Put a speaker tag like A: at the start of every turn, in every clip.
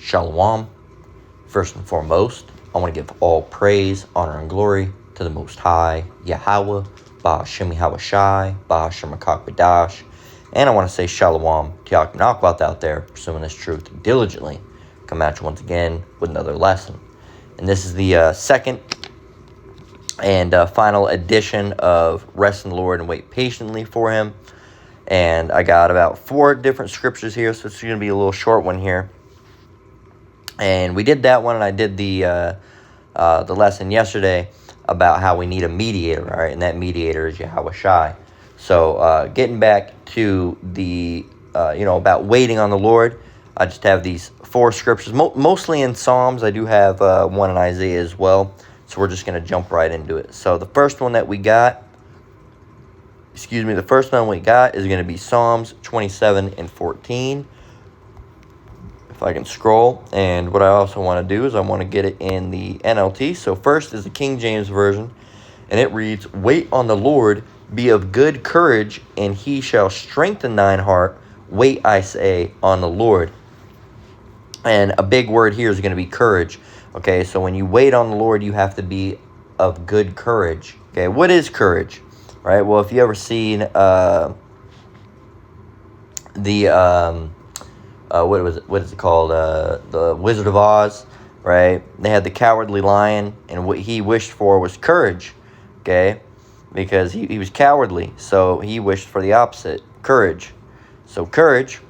A: Shalom. First and foremost, I want to give all praise, honor, and glory to the Most High, Yahweh, Ba'ashem Yahawashi, Ba'ashem Badash, and I want to say Shalom to Yaakov Nakbat out there, pursuing this truth diligently. Come at you once again with another lesson. And this is the second and final edition of Rest in the Lord and Wait Patiently for Him. And I got about 4 different scriptures here, so it's going to be a little short one here. And we did that one, and I did the lesson yesterday about how we need a mediator, all right? And that mediator is Yahawashi. So getting back to the, about waiting on the Lord, I just have these 4 scriptures, mostly in Psalms. I do have one in Isaiah as well. So we're just going to jump right into it. So the first one that we got, is going to be Psalms 27 and 14. If I can scroll. And what I also want to do is I want to get it in the NLT. So first is the King James Version. And it reads, "Wait on the Lord, be of good courage, and he shall strengthen thine heart. Wait, I say, on the Lord." And a big word here is going to be courage. Okay, so when you wait on the Lord, you have to be of good courage. Okay, what is courage? Right, well, if you ever seen what is it called? The Wizard of Oz, right? They had the Cowardly Lion, and what he wished for was courage, okay? Because he was cowardly, so he wished for the opposite, courage. So courage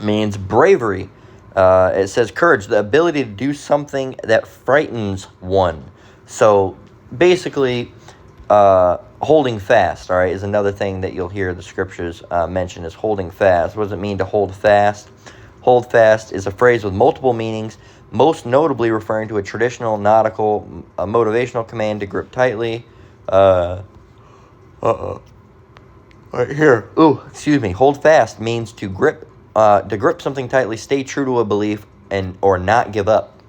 A: means bravery. It says courage, the ability to do something that frightens one. So basically, holding fast, all right, is another thing that you'll hear the scriptures mention is holding fast. What does it mean to hold fast? Hold fast is a phrase with multiple meanings, most notably referring to a traditional nautical motivational command to grip tightly. Right here. Hold fast means to grip something tightly, stay true to a belief, or not give up.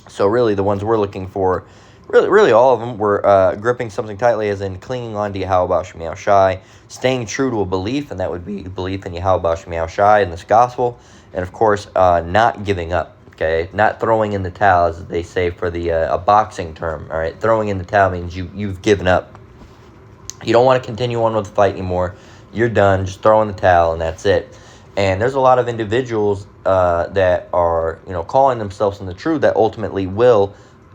A: So really, the ones we're looking for, really all of them were gripping something tightly, as in clinging on to Yahweh Ba'ashem Yahawashi, staying true to a belief, and that would be belief in Yahweh Ba'ashem Yahawashi in this gospel, and of course, not giving up. Okay, not throwing in the towel, as they say for the a boxing term. All right, throwing in the towel means you've given up. You don't want to continue on with the fight anymore. You're done. Just throw in the towel, and that's it. And there's a lot of individuals that are, calling themselves in the truth that ultimately will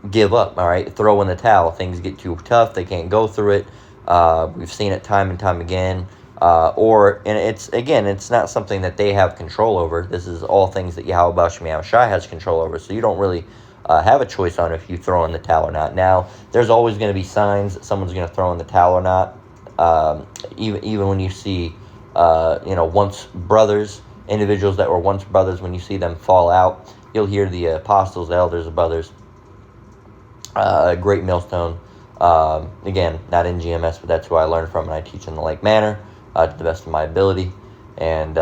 A: give up, all right? Throw in the towel. Things get too tough. They can't go through it. We've seen it time and time again. And it's not something that they have control over. This is all things that Yahweh Ba'ashem Yahawashi has control over. So you don't really have a choice on if you throw in the towel or not. Now, there's always going to be signs that someone's going to throw in the towel or not. Even when you see once brothers, individuals that were once brothers, when you see them fall out, you'll hear the apostles, the elders, the brothers, Great Millstone, again, not in GMS, but that's who I learned from, and I teach in the Lake Manor to the best of my ability. And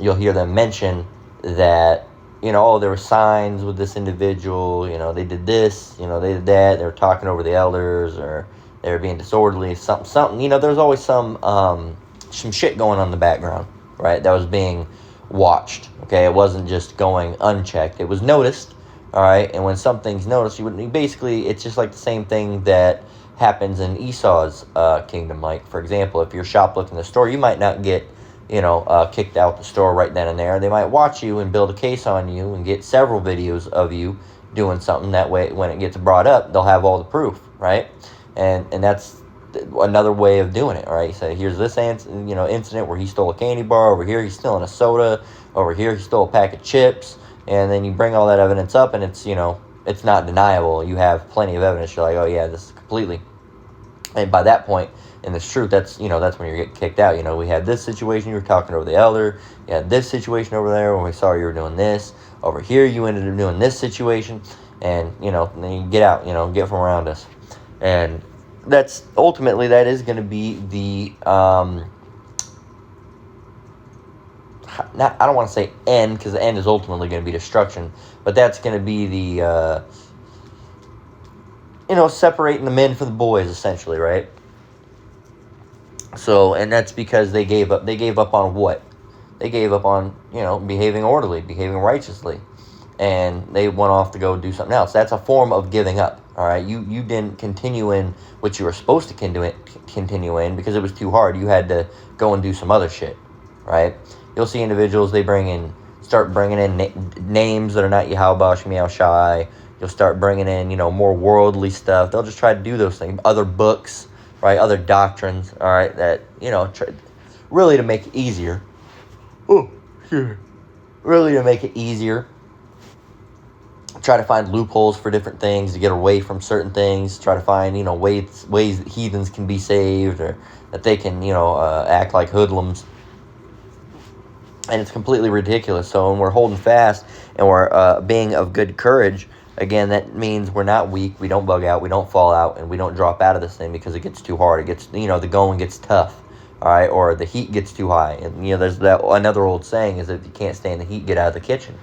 A: you'll hear them mention that, there were signs with this individual, they did this, they did that, they were talking over the elders, or they were being disorderly, something, there's always some shit going on in the background, right, that was being watched, okay? It wasn't just going unchecked. It was noticed, all right? And when something's noticed, it's just like the same thing that happens in Esau's kingdom. Like, for example, if you're shoplifting the store, you might not get, kicked out the store right then and there. They might watch you and build a case on you and get several videos of you doing something. That way, when it gets brought up, they'll have all the proof, right? And that's another way of doing it, right? So here's this incident where he stole a candy bar. Over here, he's stealing a soda. Over here, he stole a pack of chips. And then you bring all that evidence up, and it's it's not deniable. You have plenty of evidence. You're like, oh yeah, this is completely. And by that point, in this truth, that's when you get kicked out. We had this situation, you were talking over the elder. You had this situation over there when we saw you were doing this. Over here, you ended up doing this situation, and then you get out. Get from around us, and that's ultimately that is going to be the I don't want to say end, because the end is ultimately going to be destruction, but that's going to be the separating the men from the boys, essentially, right? So, and that's because they gave up on what? They gave up on, behaving orderly, behaving righteously, and they went off to go do something else. That's a form of giving up. All right, you didn't continue in what you were supposed to continue in because it was too hard. You had to go and do some other shit, right? You'll see individuals, they start bringing in names that are not Yahweh Shem Shai. You'll start bringing in, more worldly stuff. They'll just try to do those things. Other books, right? Other doctrines, all right, that, really to make it easier. Oh, sure. Really to make it easier. Try to find loopholes for different things to get away from certain things. Try to find, ways that heathens can be saved, or that they can, act like hoodlums. And it's completely ridiculous. So when we're holding fast and we're being of good courage, again, that means we're not weak. We don't bug out. We don't fall out, and we don't drop out of this thing because it gets too hard. It gets, the going gets tough, all right, or the heat gets too high. And there's another old saying is that if you can't stand the heat, get out of the kitchen.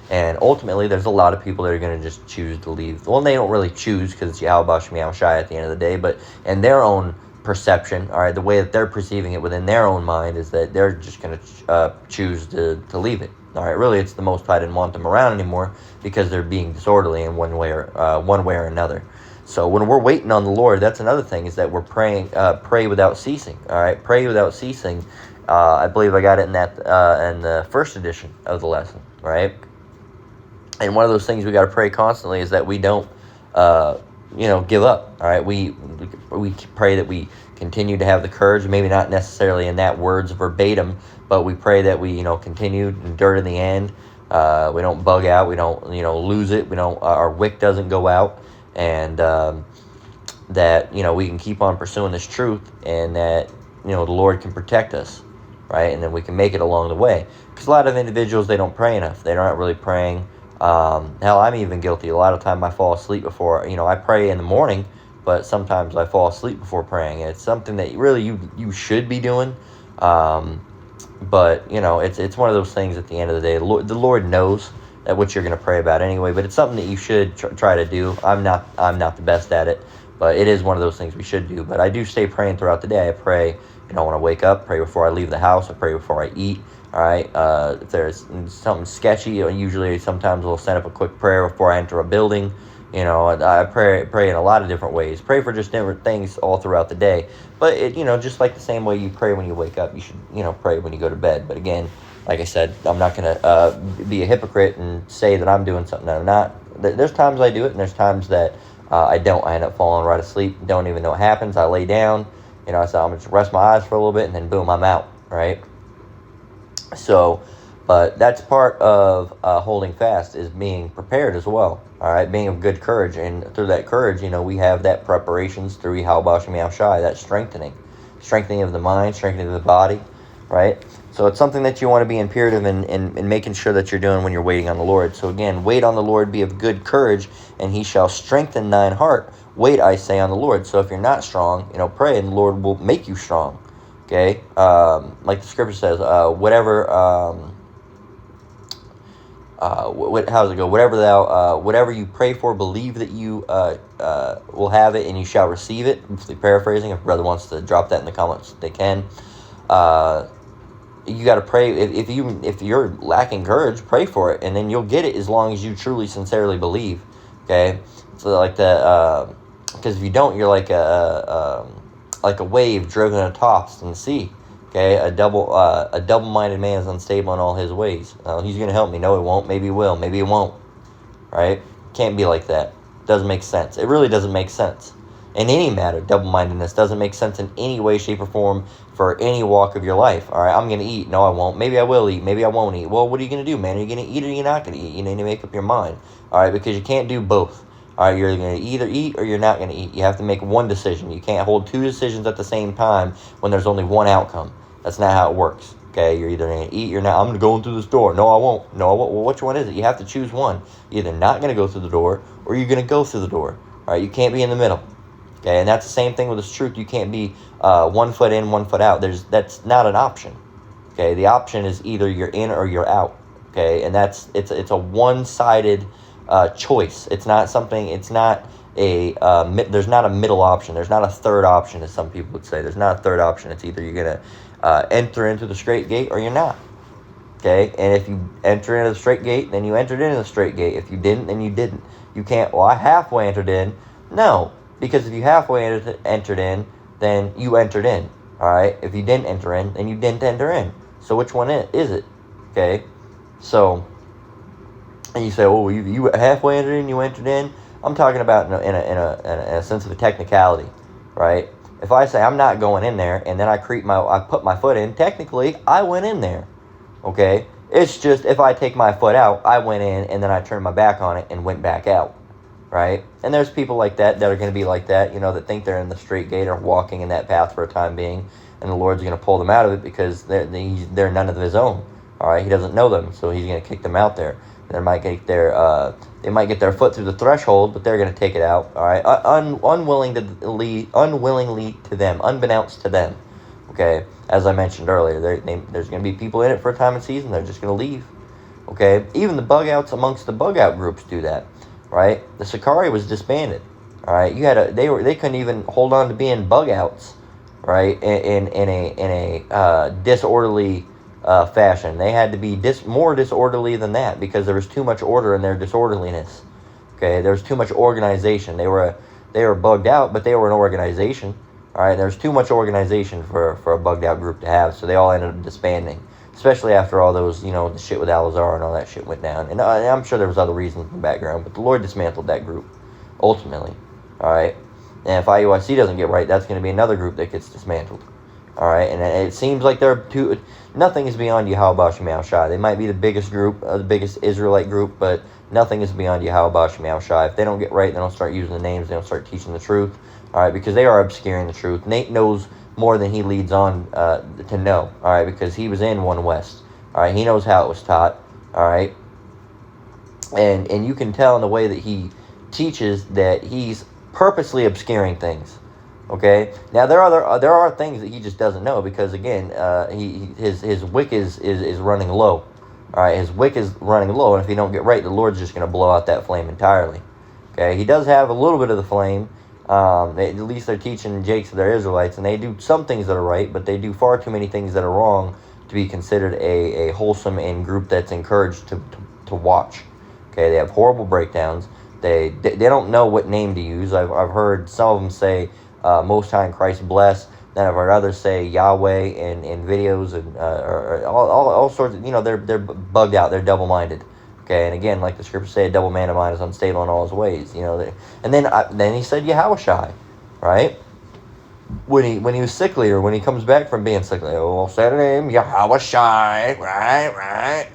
A: And ultimately, there's a lot of people that are going to just choose to leave. Well, they don't really choose because it's Yahweh Shem Shai at the end of the day, but in their own perception, all right, the way that they're perceiving it within their own mind is that they're just going to choose to leave it. All right, really, it's the Most High didn't want them around anymore because they're being disorderly in one way or another. So when we're waiting on the Lord, that's another thing, is that we're praying, pray without ceasing. All right, pray without ceasing. I believe I got it in the first edition of the lesson, right? And one of those things we got to pray constantly is that we don't, give up. All right, we pray that we continue to have the courage. Maybe not necessarily in that words verbatim, but we pray that we, continue, endure to the end. We don't bug out. We don't, lose it. We don't. Our wick doesn't go out, and that we can keep on pursuing this truth, and that the Lord can protect us, right? And then we can make it along the way. Because a lot of individuals, they don't pray enough. They're not really praying. Hell, I'm even guilty. A lot of time I fall asleep before, I pray in the morning, but sometimes I fall asleep before praying. And it's something that really you should be doing. But, it's one of those things at the end of the day. The Lord knows that what you're going to pray about anyway, but it's something that you should try to do. I'm not the best at it, but it is one of those things we should do. But I do stay praying throughout the day. I pray, when I wake up, pray before I leave the house, I pray before I eat. All right, if there's something sketchy, usually sometimes we'll set up a quick prayer before I enter a building. I pray in a lot of different ways. Pray for just different things all throughout the day. But, just like the same way you pray when you wake up, you should, pray when you go to bed. But again, like I said, I'm not going to be a hypocrite and say that I'm doing something that I'm not. There's times I do it, and there's times that I don't. I end up falling right asleep, don't even know what happens. I lay down, I say I'm going to rest my eyes for a little bit, and then boom, I'm out, right? So, but that's part of holding fast, is being prepared as well. All right, being of good courage, and through that courage, we have that preparations through Yahweh Shem Shai, that strengthening of the mind, strengthening of the body, right? So it's something that you want to be imperative in making sure that you're doing when you're waiting on the Lord. So again, wait on the Lord, be of good courage, and He shall strengthen thine heart. Wait, I say, on the Lord. So if you're not strong, pray, and the Lord will make you strong. Okay, like the scripture says, whatever. How does it go? Whatever you pray for, believe that you will have it, and you shall receive it. I'm paraphrasing. If brother wants to drop that in the comments, they can. You got to pray. If you're lacking courage, pray for it, and then you'll get it as long as you truly, sincerely believe. Okay, so like the because if you don't, you're like a wave driven atop in the sea. Okay, a double-minded man is unstable in all his ways. He's going to help me. No, he won't. Maybe he will. Maybe he won't. Right? Can't be like that. Doesn't make sense. It really doesn't make sense. In any matter, double-mindedness doesn't make sense in any way, shape, or form for any walk of your life. All right, I'm going to eat. No, I won't. Maybe I will eat. Maybe I won't eat. Well, what are you going to do, man? Are you going to eat or are you not going to eat? You need to make up your mind. All right, because you can't do both. All right, you're going to either eat or you're not going to eat. You have to make one decision. You can't hold two decisions at the same time when there's only one outcome. That's not how it works. Okay, you're either going to eat, you're not. I'm going to go into the store. No, I won't. No, I won't. Well, which one is it? You have to choose one. You're either not going to go through the door or you're going to go through the door. All right, you can't be in the middle. Okay, and that's the same thing with this truth. You can't be 1 foot in, 1 foot out. That's not an option. Okay, the option is either you're in or you're out. Okay, and it's a one-sided choice. It's not something. It's not there's not a middle option. There's not a third option, as some people would say. There's not a third option. It's either you're gonna enter into the straight gate or you're not. Okay, and if you enter into the straight gate, then you entered into the straight gate. If you didn't, then you didn't. You can't, well, I halfway entered in. No, because if you halfway entered in, then you entered in. All right, if you didn't enter in, then you didn't enter in. So which one is it? Okay, so, and you say, oh, you halfway entered in, you entered in. I'm talking about in a sense of a technicality, right? If I say I'm not going in there, and then I put my foot in, technically I went in there. Okay, it's just if I take my foot out, I went in and then I turned my back on it and went back out, right? And there's people like that are going to be like that, that think they're in the straight gate or walking in that path for a time being, and the Lord's going to pull them out of it because they're none of his own. All right, He doesn't know them, so He's going to kick them out there. They might get their foot through the threshold, but they're going to take it out. All right, unwillingly to them, unbeknownst to them. Okay, as I mentioned earlier, there's going to be people in it for a time and season. They're just going to leave. Okay, even the bug outs amongst the bug out groups do that, right? The Sicarii was disbanded. All right, they couldn't even hold on to being bug outs, right? In a disorderly fashion. They had to be more disorderly than that because there was too much order in their disorderliness. Okay, there was too much organization. They were bugged out, but they were an organization. All right, there's too much organization for a bugged out group to have, so they all ended up disbanding, especially after all those, the shit with Al-Azhar and all that shit went down. And I'm sure there was other reasons in the background, but the Lord dismantled that group, ultimately. All right, and if IUIC doesn't get right, that's going to be another group that gets dismantled. All right, and it seems like nothing is beyond Yahweh Shem Shai. They might be the biggest group, the biggest Israelite group, but nothing is beyond Yahweh Shem Shai. If they don't get right, they don't start using the names, they don't start teaching the truth. All right, because they are obscuring the truth. Nate knows more than he leads on to know. All right, because he was in One West. All right, he knows how it was taught. All right, and you can tell in the way that he teaches that he's purposely obscuring things. Okay, now there are things that he just doesn't know because again, his wick is running low. All right, his wick is running low, and if he don't get right, the Lord's just going to blow out that flame entirely. Okay, he does have a little bit of the flame. At least they're teaching Jakes that they're Israelites, and they do some things that are right, but they do far too many things that are wrong to be considered a wholesome and group that's encouraged to watch. Okay, they have horrible breakdowns. They don't know what name to use. I've heard some of them say Most High in Christ bless. Then I've heard others say Yahweh in videos and or all sorts of, they're bugged out. They're double-minded. Okay, and again, like the scriptures say, a double-minded mind is unstable in all his ways. And then he said Yahushai, right? When he was sickly or when he comes back from being sickly, oh, say the name Yahushai, right?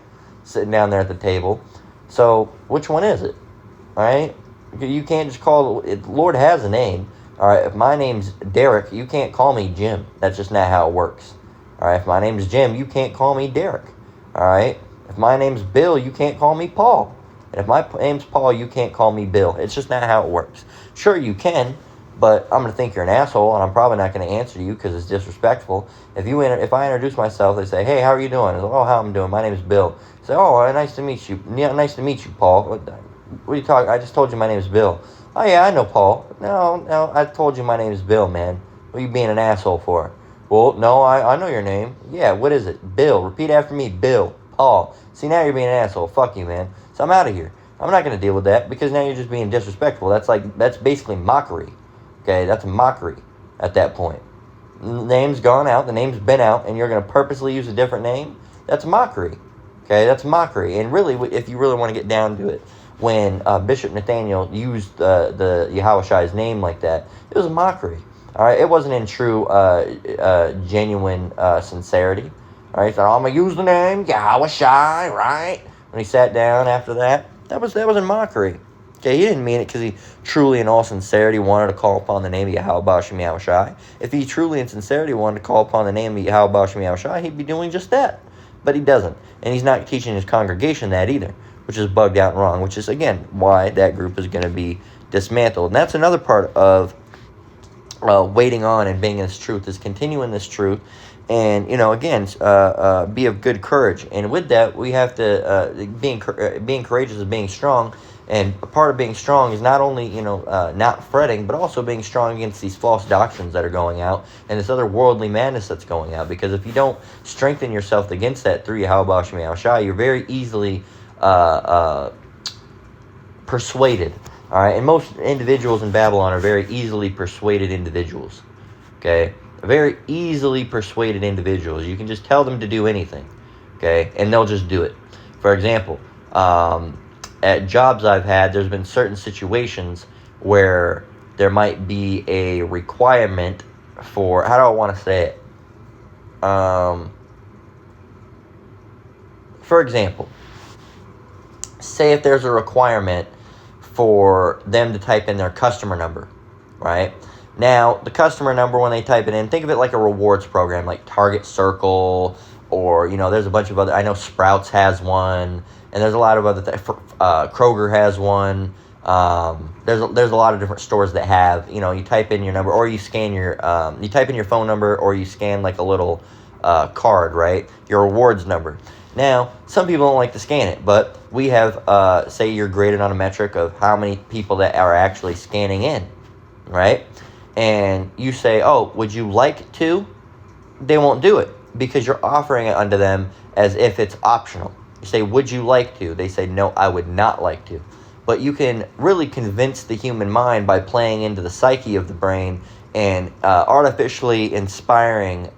A: Sitting down there at the table. So which one is it, right? You can't just call it. Lord has a name. All right, if my name's Derek, you can't call me Jim. That's just not how it works. All right, if my name's Jim, you can't call me Derek. All right, if my name's Bill, you can't call me Paul. And if my name's Paul, you can't call me Bill. It's just not how it works. Sure, you can, but I'm going to think you're an asshole, and I'm probably not going to answer you because it's disrespectful. If I introduce myself, they say, hey, how are you doing? I say, oh, how I'm doing? My name's Bill. Say, oh, nice to meet you. Yeah, nice to meet you, Paul. What are you talking? I just told you my name's Bill. Oh, yeah, I know Paul. No, I told you my name's Bill, man. What are you being an asshole for? Well, no, I know your name. Yeah, what is it? Bill. Repeat after me. Bill. Paul. See, now you're being an asshole. Fuck you, man. So I'm out of here. I'm not going to deal with that because now you're just being disrespectful. That's basically mockery. Okay, that's a mockery at that point. The name's gone out. The name's been out, and you're going to purposely use a different name? That's mockery. Okay, that's mockery. And really, if you really want to get down to it, when Bishop Nathaniel used the Yahushai's name like that, it was a mockery. All right, it wasn't in true, genuine sincerity. All right, so I'm gonna use the name Yahushai, right? When he sat down after that was in mockery. Okay, he didn't mean it because he truly, in all sincerity, wanted to call upon the name of Yahweh Shem Yahushai. If he truly, in sincerity, wanted to call upon the name of Yahweh Shem Yahushai, he'd be doing just that. But he doesn't, and he's not teaching his congregation that either, which is bugged out and wrong, which is, again, why that group is going to be dismantled. And that's another part of waiting on and being in this truth, is continuing this truth. And, again, be of good courage. And with that, we have to, being courageous is being strong. And a part of being strong is not only, not fretting, but also being strong against these false doctrines that are going out and this other worldly madness that's going out. Because if you don't strengthen yourself against that through Yahweh Shem Yahushua, you're very easily persuaded. All right, and most individuals in Babylon are very easily persuaded individuals. Okay, very easily persuaded individuals. You can just tell them to do anything. Okay, and they'll just do it. For example, at jobs I've had, there's been certain situations where there might be a requirement for, how do I want to say it? For example, say if there's a requirement for them to type in their customer number, right? Now, the customer number, when they type it in, think of it like a rewards program, like Target Circle, or, there's a bunch of other, I know Sprouts has one, and there's a lot of other things. Kroger has one. There's a lot of different stores that have, you type in your number, or you scan you type in your phone number, or you scan like a little card, right? Your rewards number. Now, some people don't like to scan it, but we have, say you're graded on a metric of how many people that are actually scanning in, right? And you say, oh, would you like to? They won't do it because you're offering it unto them as if it's optional. You say, would you like to? They say, no, I would not like to. But you can really convince the human mind by playing into the psyche of the brain and artificially inspiring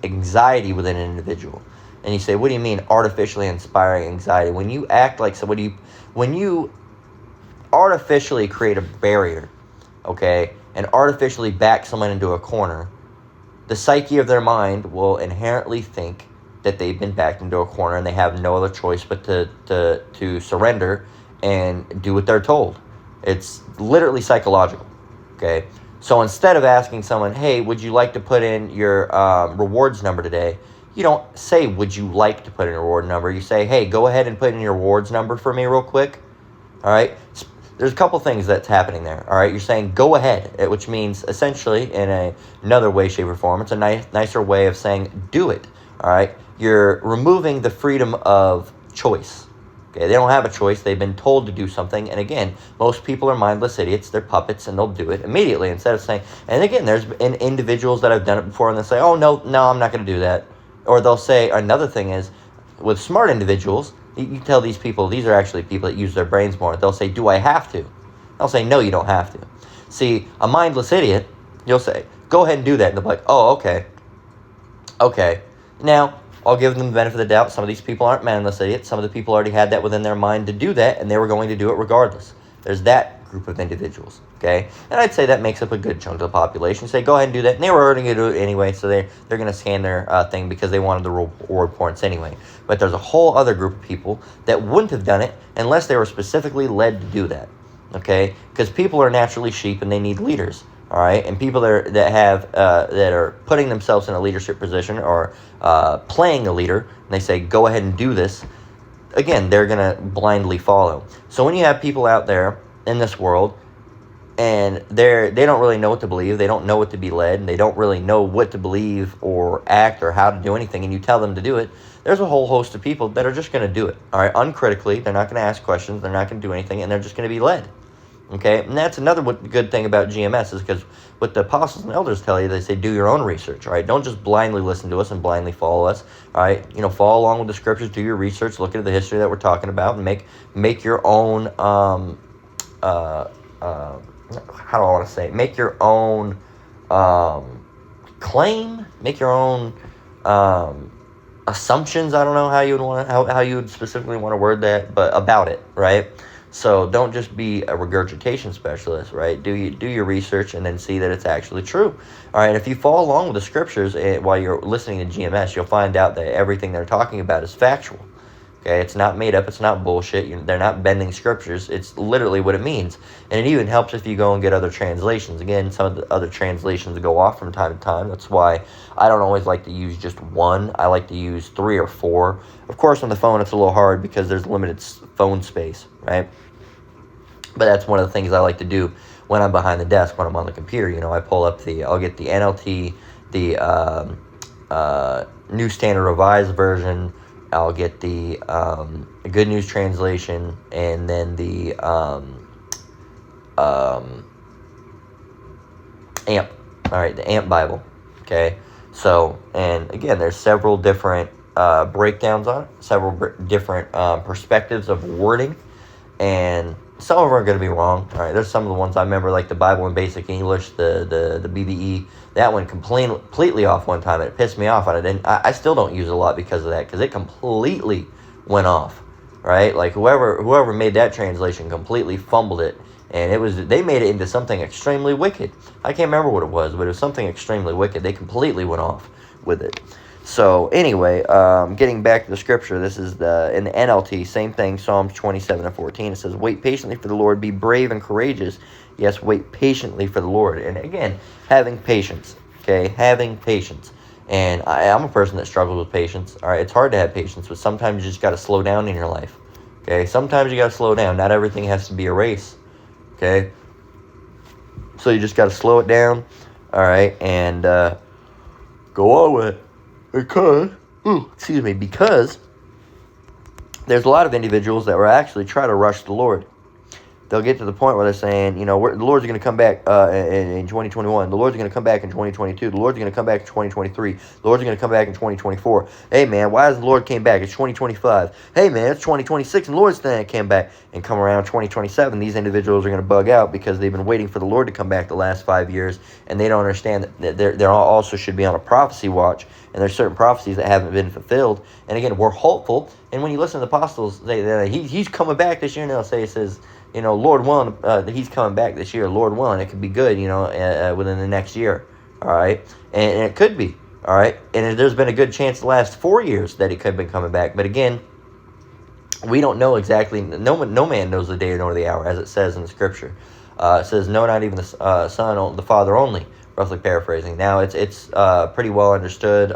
A: anxiety within an individual. And you say, what do you mean artificially inspiring anxiety? When you act like somebody, when you artificially create a barrier, okay, and artificially back someone into a corner, the psyche of their mind will inherently think that they've been backed into a corner and they have no other choice but to surrender and do what they're told. It's literally psychological, okay? So instead of asking someone, hey, would you like to put in your rewards number today? You don't say, would you like to put in a reward number? You say, hey, go ahead and put in your rewards number for me real quick, all right? There's a couple things that's happening there, all right? You're saying, go ahead, which means essentially in another way, shape, or form, it's a nicer way of saying, do it, all right? You're removing the freedom of choice. Okay, they don't have a choice. They've been told to do something. And again, most people are mindless idiots. They're puppets, and they'll do it immediately instead of saying, and again, there's individuals that have done it before, and they'll say, oh, no, I'm not going to do that. Or they'll say, another thing is, with smart individuals, you tell these people, these are actually people that use their brains more. They'll say, do I have to? They'll say, no, you don't have to. See, a mindless idiot, you'll say, go ahead and do that. And they'll be like, oh, okay. Okay. Now, I'll give them the benefit of the doubt. Some of these people aren't mindless idiots. Some of the people already had that within their mind to do that, and they were going to do it regardless. There's that group of individuals, okay? And I'd say that makes up a good chunk of the population. Say, go ahead and do that. And they were already going to do it anyway, so they're going to scan their thing because they wanted the reward points anyway. But there's a whole other group of people that wouldn't have done it unless they were specifically led to do that, okay? Because people are naturally sheep, and they need leaders. All right, and people that are putting themselves in a leadership position or playing a leader, and they say, go ahead and do this, again, they're going to blindly follow. So when you have people out there in this world, and they don't really know what to believe, they don't know what to be led, and they don't really know what to believe or act or how to do anything, and you tell them to do it, there's a whole host of people that are just going to do it, all right, uncritically. They're not going to ask questions, they're not going to do anything, and they're just going to be led. Okay, and that's another good thing about GMS is because what the apostles and elders tell you, they say do your own research, all right? Don't just blindly listen to us and blindly follow us, all right? Follow along with the scriptures, do your research, look into the history that we're talking about, and make your own, how do I want to say it? Make your own claim, make your own assumptions. I don't know how you would specifically want to word that, but about it, right? So don't just be a regurgitation specialist, right? Do your research and then see that it's actually true. All right, if you follow along with the scriptures while you're listening to GMS, you'll find out that everything they're talking about is factual. Okay, it's not made up, it's not bullshit, they're not bending scriptures, it's literally what it means. And it even helps if you go and get other translations. Again, some of the other translations go off from time to time. That's why I don't always like to use just one. I like to use 3 or 4. Of course, on the phone, it's a little hard because there's limited phone space, right? But that's one of the things I like to do when I'm behind the desk, when I'm on the computer. I pull up I'll get the NLT, the New Standard Revised Version, I'll get the Good News Translation, and then the AMP. All right, the AMP Bible. Okay, so, and again, there's several different breakdowns on it, several different perspectives of wording, and some of them are going to be wrong. All right, there's some of the ones I remember, like the Bible in Basic English, the BBE. That went completely off one time, and it pissed me off, and I still don't use it a lot because of that, because it completely went off. Right, like whoever made that translation completely fumbled it, and they made it into something extremely wicked. I can't remember what it was, but it was something extremely wicked. They completely went off with it. So anyway, getting back to the scripture, this is in the NLT, same thing, Psalms 27:14. It says, "Wait patiently for the Lord, be brave and courageous." Yes, wait patiently for the Lord. And again, having patience, okay, having patience. And I'm a person that struggles with patience. All right, it's hard to have patience, but sometimes you just got to slow down in your life. Okay, sometimes you got to slow down. Not everything has to be a race. Okay, so you just got to slow it down. All right, and go on with it. Because there's a lot of individuals that will actually try to rush the Lord. They'll get to the point where they're saying, the Lord's going to come back in 2021. The Lord's going to come back in 2022. The Lord's going to come back in 2023. The Lord's going to come back in 2024. Hey, man, why has the Lord came back? It's 2025. Hey, man, it's 2026, and the Lord's saying it came back. And come around 2027, these individuals are going to bug out because they've been waiting for the Lord to come back the last 5 years, and they don't understand that they're also should be on a prophecy watch, and there's certain prophecies that haven't been fulfilled. And again, we're hopeful. And when you listen to the apostles, he's coming back this year, and they'll say, it says, Lord willing, he's coming back this year. Lord willing, it could be good, within the next year. All right, and it could be. All right, and there's been a good chance the last 4 years that he could have been coming back. But again, we don't know exactly. No man knows the day nor the hour, as it says in the scripture. It says, "No, not even the Son, the Father only." Roughly paraphrasing. Now, it's pretty well understood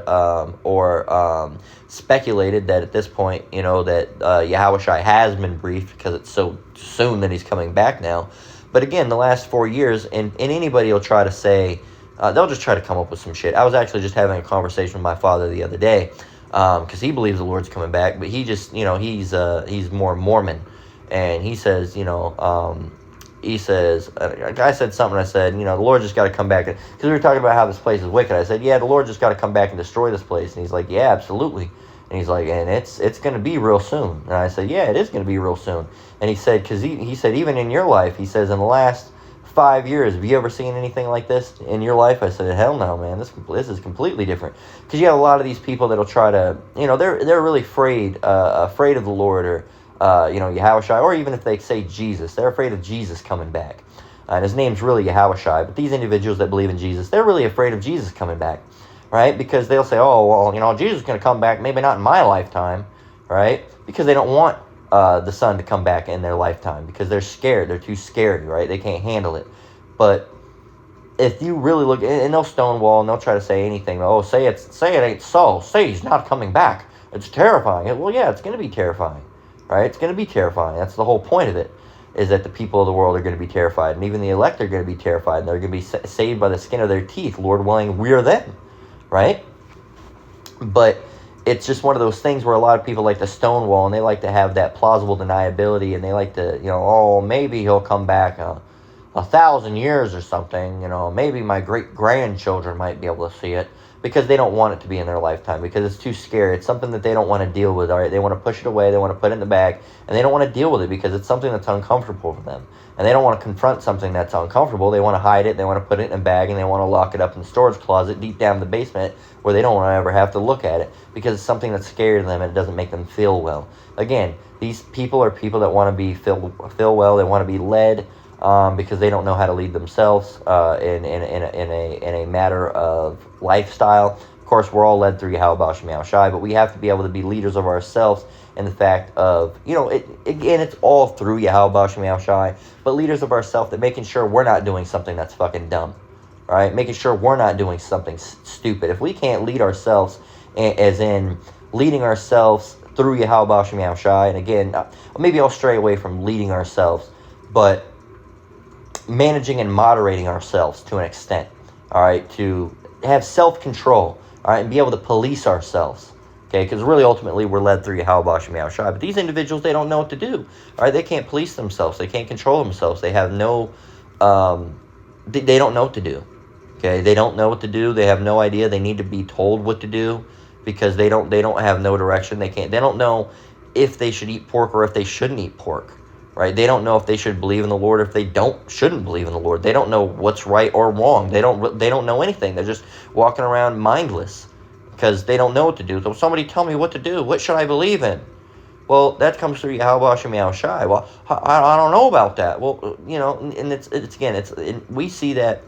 A: or speculated that at this point, that Yahushua has been briefed because it's so soon that he's coming back now. But again, the last 4 years, and anybody will try to say, they'll just try to come up with some shit. I was actually just having a conversation with my father the other day because he believes the Lord's coming back, but he just, he's more Mormon, and he says, a guy said something, I said, the Lord just got to come back. Because we were talking about how this place is wicked. I said, yeah, the Lord just got to come back and destroy this place. And he's like, yeah, absolutely. And he's like, and it's going to be real soon. And I said, yeah, it is going to be real soon. And he said, because he said, even in your life, he says, in the last 5 years, have you ever seen anything like this in your life? I said, hell no, man. This is completely different. Because you have a lot of these people that'll try to, they're really afraid of the Lord, or Yahushua, or even if they say Jesus, they're afraid of Jesus coming back. And his name's really Yahushua. But these individuals that believe in Jesus, they're really afraid of Jesus coming back, right? Because they'll say, oh, well, Jesus is going to come back, maybe not in my lifetime, right? Because they don't want the Son to come back in their lifetime because they're scared. They're too scared, right? They can't handle it. But if you really look, and they'll stonewall and they'll try to say anything. Oh, say it ain't so. Say he's not coming back. It's terrifying. Well, yeah, it's going to be terrifying. Right? It's going to be terrifying. That's the whole point of it, is that the people of the world are going to be terrified. And even the elect are going to be terrified. And they're going to be saved by the skin of their teeth. Lord willing, we are them. Right? But it's just one of those things where a lot of people like to stonewall, and they like to have that plausible deniability, and they like to, maybe he'll come back 1,000 years or something. Maybe my great-grandchildren might be able to see it. Because they don't want it to be in their lifetime, because it's too scary. It's something that they don't want to deal with, all right? They want to push it away, they want to put it in the bag, and they don't want to deal with it because it's something that's uncomfortable for them. And they don't want to confront something that's uncomfortable. They want to hide it, they want to put it in a bag, and they want to lock it up in the storage closet deep down in the basement where they don't want to ever have to look at it because it's something that's scary to them and it doesn't make them feel well. Again, these people are people that want to be feel well, they want to be led, because they don't know how to lead themselves in a matter of lifestyle. Of course, we're all led through Yahweh Shem Yahushai, but we have to be able to be leaders of ourselves in the fact of, it's all through Yahweh Shem Yahushai, but leaders of ourselves, that making sure we're not doing something that's fucking dumb, right? Making sure we're not doing something stupid. If we can't lead ourselves, as in leading ourselves through Yahweh Shem Yahushai, and again, maybe I'll stray away from leading ourselves, but managing and moderating ourselves to an extent, all right, to have self-control, all right, and be able to police ourselves, Okay, because really, ultimately, we're led through Yahweh Shem Yahushai. But these individuals, they don't know what to do. All right, they can't police themselves. They can't control themselves. They have no, they don't know what to do. Okay, they don't know what to do. They have no idea. They need to be told what to do because they don't have no direction. They don't know if they should eat pork or if they shouldn't eat pork. Right? They don't know if they should believe in the Lord or if they shouldn't believe in the Lord. They don't know what's right or wrong. They don't know anything. They're just walking around mindless because they don't know what to do. So somebody tell me what to do. What should I believe in? Well, that comes through Yahweh Shem Yahushai. Well, I don't know about that. Well, and we see that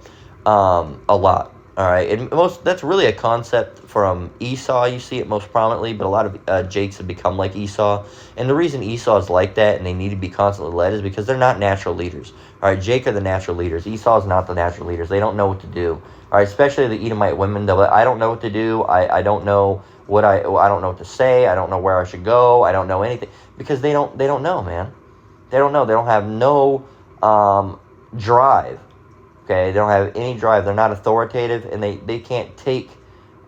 A: a lot. All right, and that's really a concept from Esau. You see it most prominently, but a lot of Jakes have become like Esau. And the reason Esau is like that and they need to be constantly led is because they're not natural leaders. All right, Jake are the natural leaders. Esau is not the natural leaders. They don't know what to do. All right, especially the Edomite women. I don't know what to do. I don't know I don't know what to say. I don't know where I should go. I don't know anything because they don't know, man. They don't know. They don't have no drive. Okay, they don't have any drive. They're not authoritative, and they can't take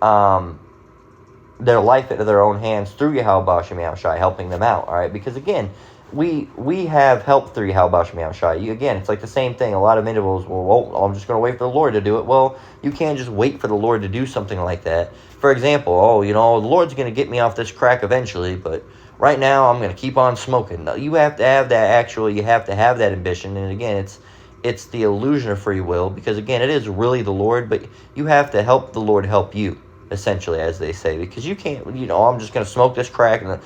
A: their life into their own hands through Yahweh Shem Yahushai helping them out. All right, because again, we have help through Yahweh Shem Yahushai. Again, it's like the same thing. A lot of individuals, well, I'm just going to wait for the Lord to do it. Well, you can't just wait for the Lord to do something like that. For example, the Lord's going to get me off this crack eventually, but right now I'm going to keep on smoking. No, you have to have that. You have to have that ambition, and again, it's the illusion of free will because, again, it is really the Lord, but you have to help the Lord help you, essentially, as they say, because you can't, I'm just going to smoke this crack, and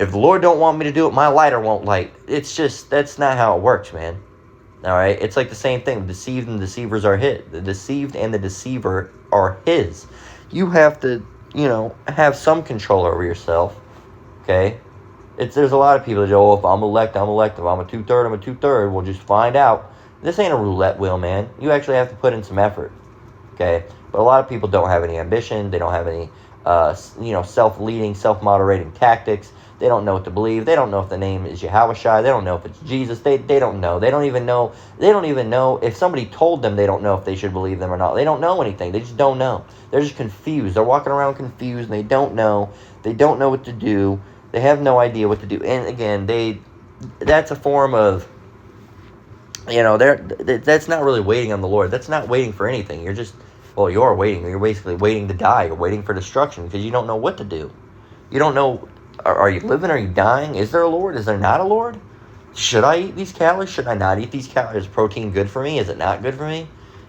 A: if the Lord don't want me to do it, my lighter won't light. It's just, that's not how it works, man. All right? It's like the same thing. Deceived and deceivers are his. The deceived and the deceiver are his. You have to, have some control over yourself, okay? There's a lot of people that go, if I'm elected, I'm elected. If I'm a two-third, I'm a two-third. We'll just find out. This ain't a roulette wheel, man. You actually have to put in some effort, okay? But a lot of people don't have any ambition. They don't have any, self-leading, self-moderating tactics. They don't know what to believe. They don't know if the name is Yahushua. They don't know if it's Jesus. They don't know. They don't even know. They don't even know if somebody told them they don't know if they should believe them or not. They don't know anything. They just don't know. They're just confused. They're walking around confused, and they don't know. They don't know what to do. They have no idea what to do. And again, that's a form of, that's not really waiting on the Lord. That's not waiting for anything. You're waiting. You're basically waiting to die. You're waiting for destruction because you don't know what to do. You don't know, are you living? Are you dying? Is there a Lord? Is there not a Lord? Should I eat these calories? Should I not eat these calories? Is protein good for me? Is it not good for me?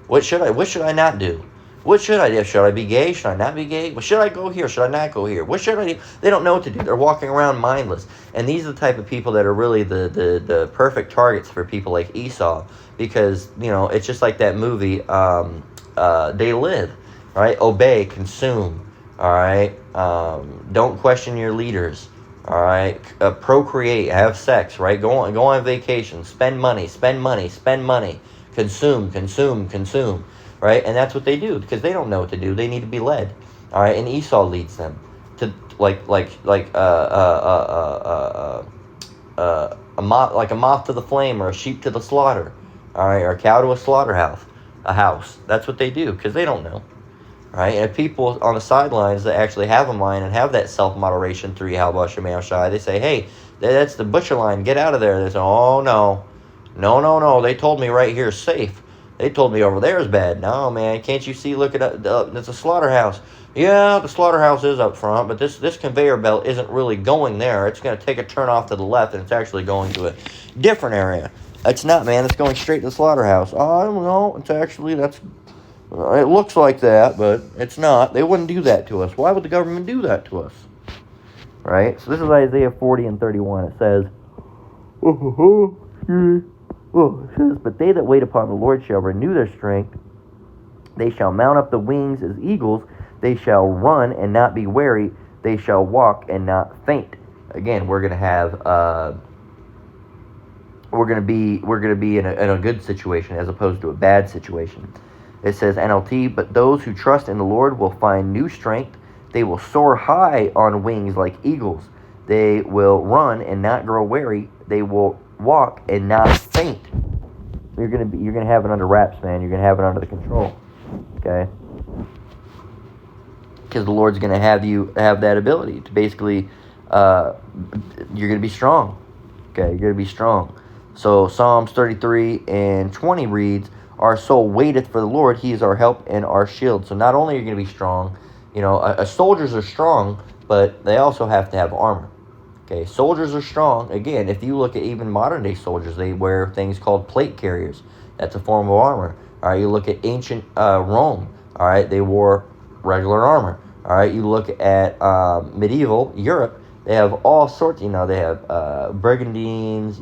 A: What should I not do? What should I do? Should I be gay? Should I not be gay? Well, should I go here? Should I not go here? What should I do? They don't know what to do. They're walking around mindless. And these are the type of people that are really the perfect targets for people like Esau. Because, it's just like that movie, They Live, right? Obey, consume, all right? Don't question your leaders, all right? Procreate, have sex, right? Go on vacation, spend money, consume. Right, and that's what they do because they don't know what to do. They need to be led. All right, and Esau leads them to like a moth to the flame or a sheep to the slaughter. All right, or a cow to a slaughterhouse, a house. That's what they do because they don't know. All right, and if people on the sidelines that actually have a mind and have that self-moderation through Yahweh Shem Yahushai, they say, hey, that's the butcher line. Get out of there. They say, oh no. They told me right here is safe. They told me over there is bad. No, man, can't you see? Look at it. It's a slaughterhouse. Yeah, the slaughterhouse is up front, but this conveyor belt isn't really going there. It's going to take a turn off to the left, and it's actually going to a different area. It's not, man. It's going straight to the slaughterhouse. Oh, I don't know. It's actually, it looks like that, but it's not. They wouldn't do that to us. Why would the government do that to us? Right? So this is Isaiah 40 and 31. It says, it says, but they that wait upon the Lord shall renew their strength. They shall mount up the wings as eagles. They shall run and not be weary. They shall walk and not faint. Again, we're gonna have we're gonna be in a good situation as opposed to a bad situation. It says NLT, but those who trust in the Lord will find new strength. They will soar high on wings like eagles. They will run and not grow weary. They will walk and not faint. You're gonna have it under wraps, man. You're gonna have it under the control. Okay. because the Lord's going to have you have that ability to basically, you're going to be strong. Okay, you're going to be strong. So Psalms 33:20 reads, "Our soul waiteth for the Lord; He is our help and our shield." So not only are you going to be strong, soldiers are strong, but they also have to have armor. Okay, soldiers are strong. Again, if you look at even modern day soldiers, they wear things called plate carriers. That's a form of armor. All right, you look at ancient Rome. All right, they wore regular armor. All right, you look at medieval Europe. They have all sorts. They have brigandines.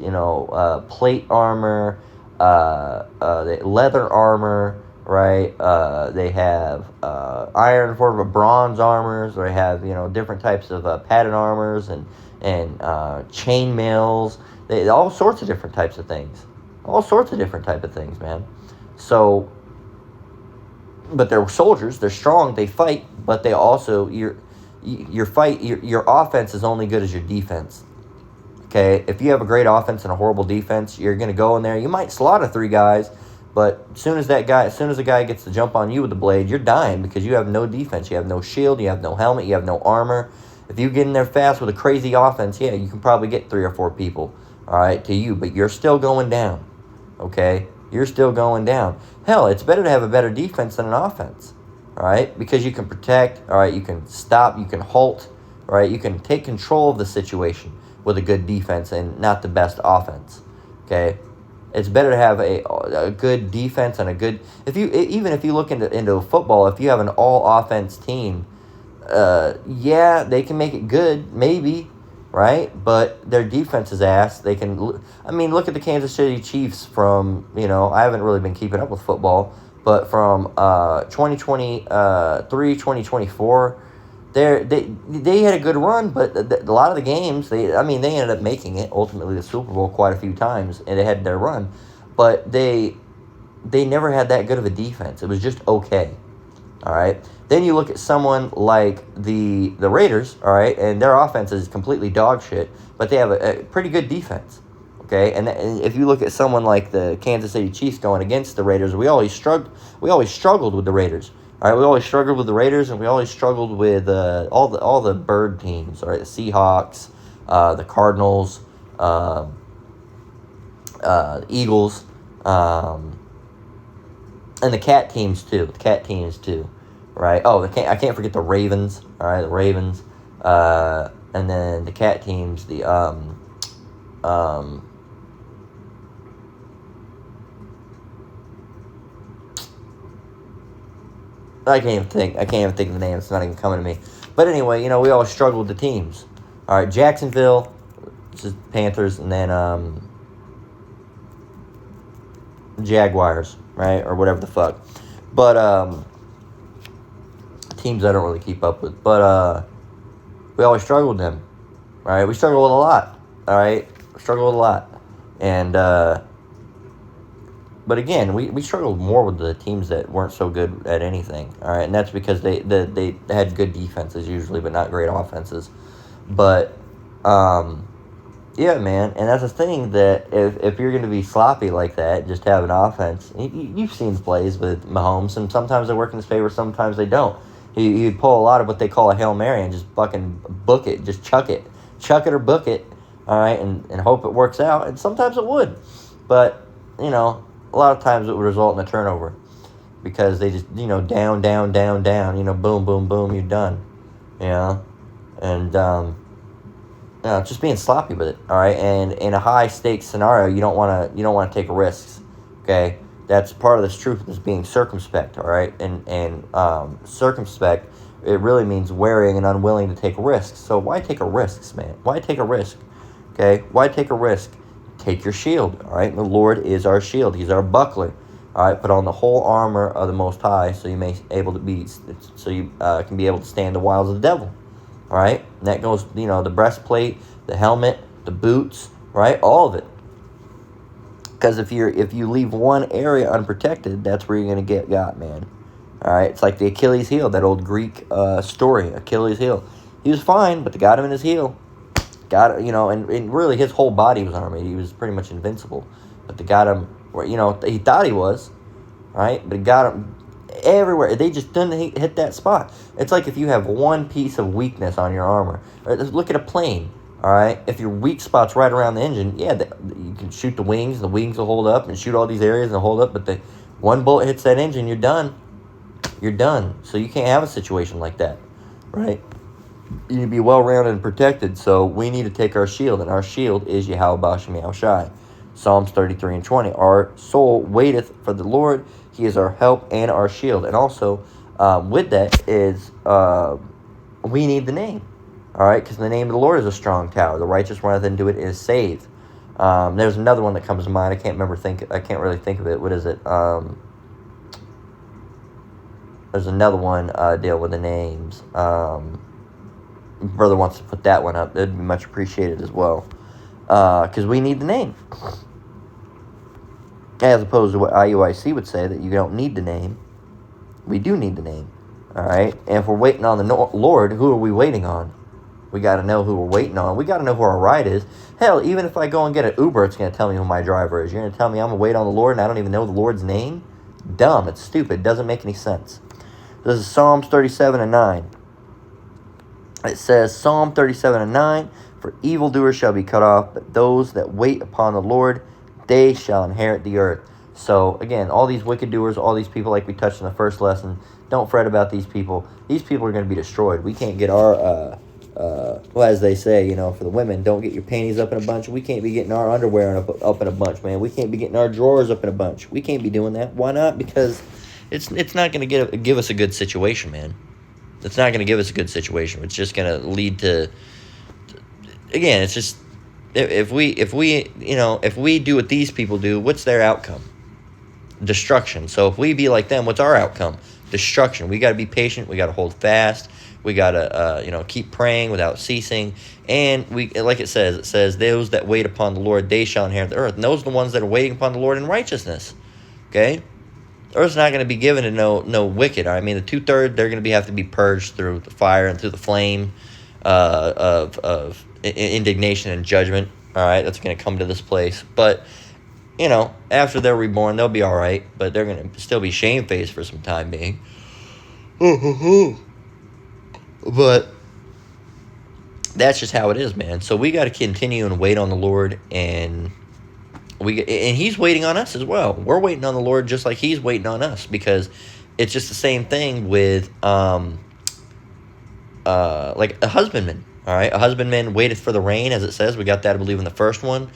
A: Plate armor, leather armor. Right, they have iron form of bronze armors. They have different types of padded armors and chain mails. All sorts of different types of things. All sorts of different type of things, man. So, but they're soldiers. They're strong. They fight, but they also your offense is only good as your defense. Okay, if you have a great offense and a horrible defense, you're gonna go in there. You might slaughter 3 guys, but as soon as the guy gets to jump on you with the blade, you're dying because you have no defense. You have no shield. You have no helmet. You have no armor. If you get in there fast with a crazy offense, yeah, you can probably get 3 or 4 people, all right, to you, but you're still going down. Okay, you're still going down. Hell, it's better to have a better defense than an offense. All right, because you can protect. All right, you can stop. You can halt. All right, you can take control of the situation with a good defense and not the best offense. Okay, it's better to have a good defense and a good. If you look into football, if you have an all offense team, yeah, they can make it good, maybe, right? But their defense is ass. They can. I mean, look at the Kansas City Chiefs from. I haven't really been keeping up with football, but from 2023, 2024. They had a good run, but a lot of the games, they ended up making it, ultimately the Super Bowl quite a few times, and they had their run. But they never had that good of a defense. It was just okay. All right. Then you look at someone like the Raiders, all right, and their offense is completely dog shit, but they have a pretty good defense. Okay, and if you look at someone like the Kansas City Chiefs going against the Raiders, we always struggled with the Raiders. All right, we always struggled with the Raiders, and we always struggled with all the bird teams. All right, the Seahawks, the Cardinals, Eagles, and the cat teams too. Right? Oh, I can't forget the Ravens. All right, the Ravens, and then the cat teams. I can't even think of the name. It's not even coming to me. But anyway, we always struggle with the teams. All right, Jacksonville, this is Panthers, and then Jaguars, right, or whatever the fuck. But teams I don't really keep up with. But we always struggle with them. All right, we struggle with a lot. All right, and. But again, we struggled more with the teams that weren't so good at anything. All right, and that's because they had good defenses usually, but not great offenses. But yeah, man, and that's the thing, that if you're going to be sloppy like that, just have an offense. You've seen plays with Mahomes, and sometimes they work in his favor, sometimes they don't. He pull a lot of what they call a Hail Mary and just fucking book it, just chuck it or book it. All right, and hope it works out. And sometimes it would, but a lot of times it would result in a turnover because they just, down, boom, boom, boom, you're done, and, just being sloppy with it, all right, and in a high-stakes scenario, you don't want to take risks, okay, that's part of this truth is being circumspect, all right, and circumspect, it really means wary and unwilling to take risks. So why take a risk, man? Why take a risk, okay? Why take a risk? Take your shield, all right? The Lord is our shield. He's our buckler, all right? Put on the whole armor of the Most High, so you can be able to stand the wiles of the devil, all right? And that goes, the breastplate, the helmet, the boots, right? All of it. Because if you leave one area unprotected, that's where you're gonna get got, man. All right? It's like the Achilles heel, that old Greek story, Achilles heel. He was fine, but they got him in his heel. And really his whole body was armored. He was pretty much invincible. But they got him where, he thought he was, right? But it got him, everywhere. They just didn't hit that spot. It's like if you have one piece of weakness on your armor. Look at a plane. All right, if your weak spot's right around the engine, yeah, you can shoot the wings. The wings will hold up, and shoot all these areas and hold up. But the one bullet hits that engine, you're done. You're done. So you can't have a situation like that, right? You need to be well-rounded and protected. So we need to take our shield, and our shield is Yahweh Bashem Yahushai. Psalms 33 and 20. Our soul waiteth for the Lord. He is our help and our shield. And also, with that is we need the name. All right, because the name of the Lord is a strong tower. The righteous runneth into it, is saved. There's another one that comes to mind. I can't really think of it. What is it? There's another one deal with the names. Brother wants to put that one up. That'd be much appreciated as well. Because we need the name. As opposed to what IUIC would say, that you don't need the name. We do need the name. All right? And if we're waiting on the Lord, who are we waiting on? We got to know who we're waiting on. We got to know who our ride is. Hell, even if I go and get an Uber, it's going to tell me who my driver is. You're going to tell me I'm going to wait on the Lord and I don't even know the Lord's name? Dumb. It's stupid. It doesn't make any sense. This is Psalms 37 and 9. It says, Psalm 37 and 9, for evildoers shall be cut off, but those that wait upon the Lord, they shall inherit the earth. So, again, all these wicked doers, all these people like we touched in the first lesson, don't fret about these people. These people are going to be destroyed. We can't get our... well, as they say, for the women, don't get your panties up in a bunch. We can't be getting our underwear up in a bunch, man. We can't be getting our drawers up in a bunch. We can't be doing that. Why not? Because it's not going to give us a good situation, man. It's not going to give us a good situation. It's just going to lead to, again, it's just, if we do what these people do, what's their outcome? Destruction. So if we be like them, what's our outcome? Destruction. We got to be patient. We got to hold fast. We got to, keep praying without ceasing. And we, like it says, those that wait upon the Lord, they shall inherit the earth. And those are the ones that are waiting upon the Lord in righteousness. Okay? The earth's not going to be given to no wicked. I mean, the 2/3, they're going to have to be purged through the fire and through the flame of indignation and judgment. All right? That's going to come to this place. But, after they're reborn, they'll be all right. But they're going to still be shamefaced for some time being. But that's just how it is, man. So we got to continue and wait on the Lord, and He's waiting on us as well. We're waiting on the Lord just like He's waiting on us, because it's just the same thing with like a husbandman. All right, a husbandman waiteth for the rain, as it says. We got that, I believe, in the first one.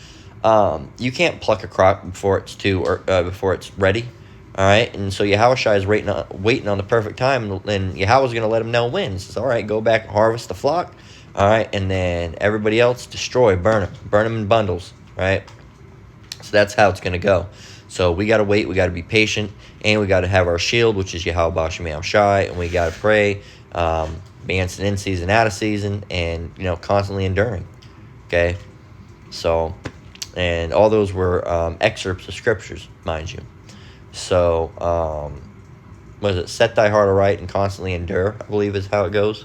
A: You can't pluck a crop before it's before it's ready. All right, and so Yahushua is waiting on the perfect time, and Yahweh's going to let him know when. He says, all right, go back and harvest the flock, all right, and then everybody else, destroy, burn them in bundles, right? So that's how it's going to go. So we got to wait, we got to be patient, and we got to have our shield, which is Yahweh Bashem Yahushai, and we got to pray, against in season, out of season, and, constantly enduring, okay? So, and all those were excerpts of scriptures, mind you. So, what is it? Set thy heart aright and constantly endure, I believe is how it goes.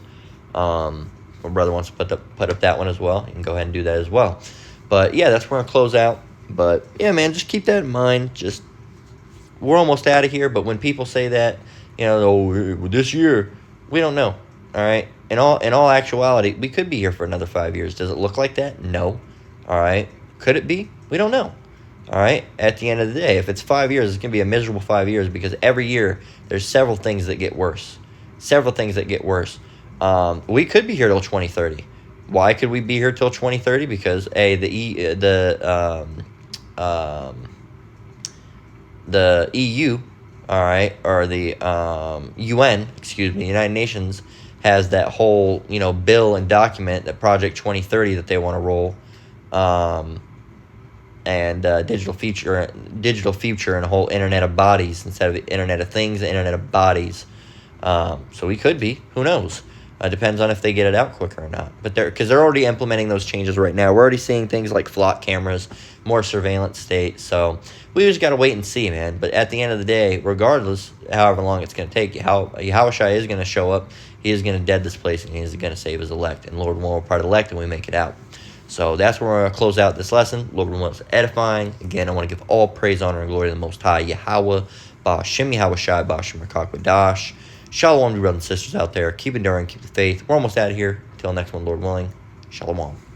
A: My brother wants to put up that one as well. You can go ahead and do that as well. But, yeah, that's where we're going to close out. But, yeah, man, just keep that in mind. We're almost out of here. But when people say that, this year, we don't know. All right? In all actuality, we could be here for another 5 years. Does it look like that? No. All right? Could it be? We don't know. All right? At the end of the day, if it's 5 years, it's going to be a miserable 5 years, because every year there's several things that get worse. We could be here till 2030. Why could we be here till 2030? Because the EU, all right, or the UN, the United Nations, has that whole bill and document, that Project 2030 that they want to roll. And digital future, and a whole Internet of Bodies instead of the Internet of Things, the Internet of Bodies. So we could be. Who knows? Depends on if they get it out quicker or not. But because they're already implementing those changes right now. We're already seeing things like flock cameras, more surveillance state. So we just got to wait and see, man. But at the end of the day, regardless, however long it's going to take, Yahushua is going to show up. He is going to dead this place, and he is going to save his elect. And Lord, when we're part of the elect, and we make it out. So that's where we're going to close out this lesson. Lord willing, it's edifying. Again, I want to give all praise, honor, and glory to the Most High, Yahweh, Ba'ashem Yahweh Shai, Ba'ashem Rakak B'dash. Shalom, you brothers and sisters out there. Keep enduring, keep the faith. We're almost out of here. Till next one, Lord willing. Shalom.